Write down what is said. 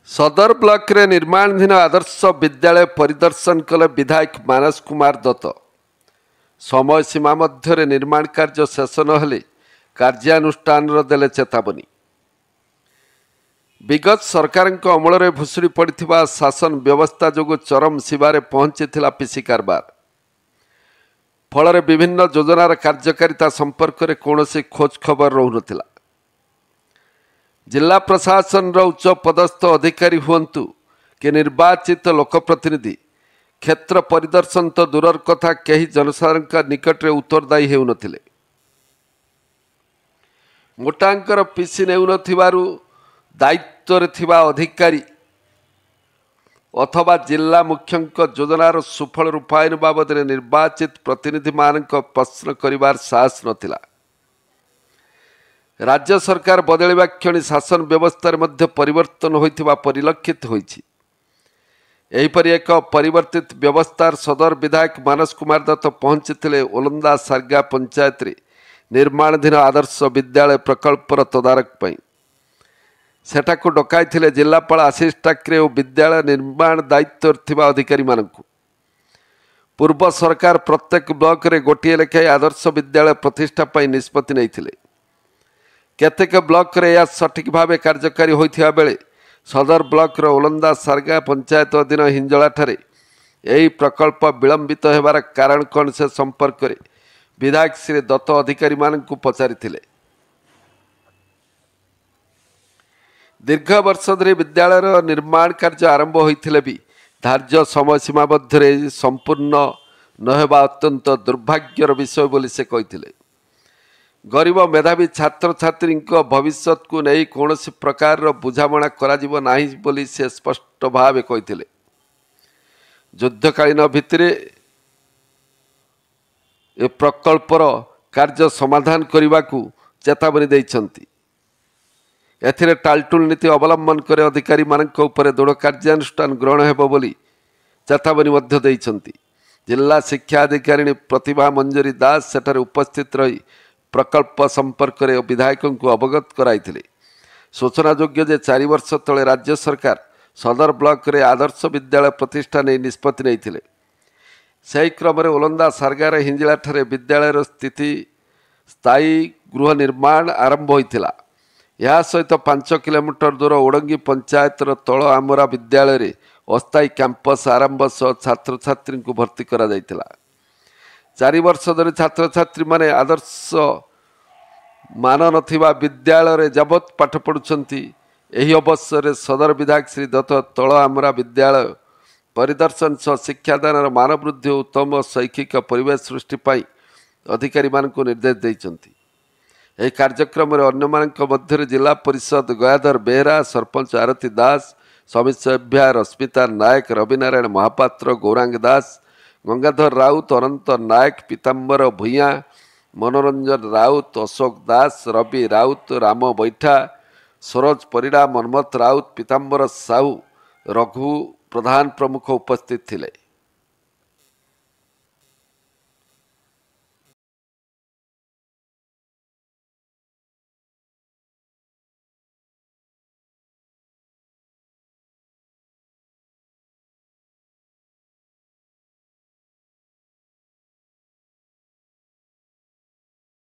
सदर ब्लॉक रे निर्माणाधीन आदर्श विद्यालय परिदर्शन कले विधायक मानस कुमार दत्त। समय सीमा मध्य निर्माण कार्य शेष नहेले कार्यानुष्ठान देले चेतावनी। विगत सरकार अमल में भुशुड़ी पड़ा शासन व्यवस्था जो चरम सीमार पहुंची पीसी कारबार फल विभिन्न योजनार कार्यकारिता संपर्क में कौन खोज खबर रोला। जिला प्रशासन उच्च पदस्थ अधिकारी हुंतु कि निर्वाचित लोकप्रतिनिधि क्षेत्र परिदर्शन तो दूरर कथा कहीं जनसाधारण निकट में उत्तरदायी होउनथिले। मोटांकर पीसी नेउनथिबारु दायित्व थिबा अधिकारी अथवा जिला मुख्यंक योजनार सुफल रूपायन बाबद निर्वाचित प्रतिनिधि मानक प्रश्न करिवार साहस नथिला। राज्य सरकार बदलवा क्षणी शासन व्यवस्था मध्य परिवर्तन होइथिबा परिलक्षित होइछि। एहिपरि एक परिवर्तित व्यवस्थार सदर विधायक मानस कुमार दत्त पहुंचीथिले ओलंदा सारगा पंचायत रे निर्माणाधीन आदर्श विद्यालय प्रकल्पर तदारक पई। सेठाकु डकाइथिले जिलापाल आशीष ठाकरे और विद्यालय निर्माण दायित्व थिबा अधिकारी मानकु। पूर्व सरकार प्रत्येक ब्लॉक रे गोटिए लेखाएं आदर्श विद्यालय प्रतिष्ठा पई निष्पत्ति नैथिले। केतेक ब्लॉक रे या सठिक भावे कार्यकारी होइथिबा बेले सदर ब्लॉक रे ओलंदा सारगा पंचायत अधीन हिंजला ठारे एही प्रकल्प विलंबित हेबार कारण कौन से संपर्क रे विधायक श्री दत्त अधिकारी मानकु पचारिथिले। दीर्घ वर्ष धरी विद्यालय निर्माण कार्य आरंभ होइथिले भी धार्य समय सीमा मध्य संपूर्ण नहेबा अत्यंत दुर्भाग्यर विषय बोली से कहिथिले। गरीब मेधावी छात्र छात्री भविष्य को नहीं कौन प्रकार बुझामणा कराजिबो नाही बोली से स्पष्ट भाव कहिथिले। युद्धकालीन भित्तिरे ए प्रकल्पर कार्य समाधान करने को चेतावनी देइछंती। एथिरे टालटुल नीति अवलंबन करे अधिकारी मानक उपरे दृढ़ कार्यानुष्ठान ग्रहण हेबो बोली चेतावनी मध्य देइछंती। जिला शिक्षा अधिकारी प्रतिभा मंजरी दास सेठारे उपस्थित रही प्रकल्प संपर्क में विधायक को अवगत कराइथिले। सूचनायोग्य जे 4 वर्ष तले राज्य सरकार सदर ब्लॉक रे आदर्श विद्यालय प्रतिष्ठा नहीं निष्पत्ति नैथिले। सही क्रम में ओलंदा सारगार हिंजिला ठारे विद्यालय स्थिति स्थायी गृह निर्माण आरंभ होइथिला। यह सहित 5 किलोमीटर दूर ओडंगी पंचायत तल आमरा विद्यालय रे अस्थायी कैंपस आरंभ सह छात्र छात्री को भर्ती करा जाइथिला। 4 वर्ष धरी छात्र छात्री माने आदर्श मान नथिबा विद्यालय रे जबत पाठ पढ़ुछंती। एही अवसर सदर विधायक श्री दत्त तल आमरा विद्यालय परिदर्शन सह शिक्षादान मान वृद्धि और उत्तम शैक्षिक परिवेश सृष्टि पाई अधिकारी मानकु निर्देश दैछंती। एही कार्यक्रम में अन्य मानक मध्य जिला परिषद गयाधर बेहरा, सरपंच आरती दास, समित सभ्या रश्मिता नायक, रविनारायण महापात्र, गौरांग दास, गंगाधर राउत, अनंत नायक, पीताम्बर भूया, मनोरंजन राउत, अशोक दास, रवि राउत, राम बैठा, सरोज परिड़ा, मनमथ राउत, पीताम्बर साहू, रघु प्रधान प्रमुख उपस्थित थिले।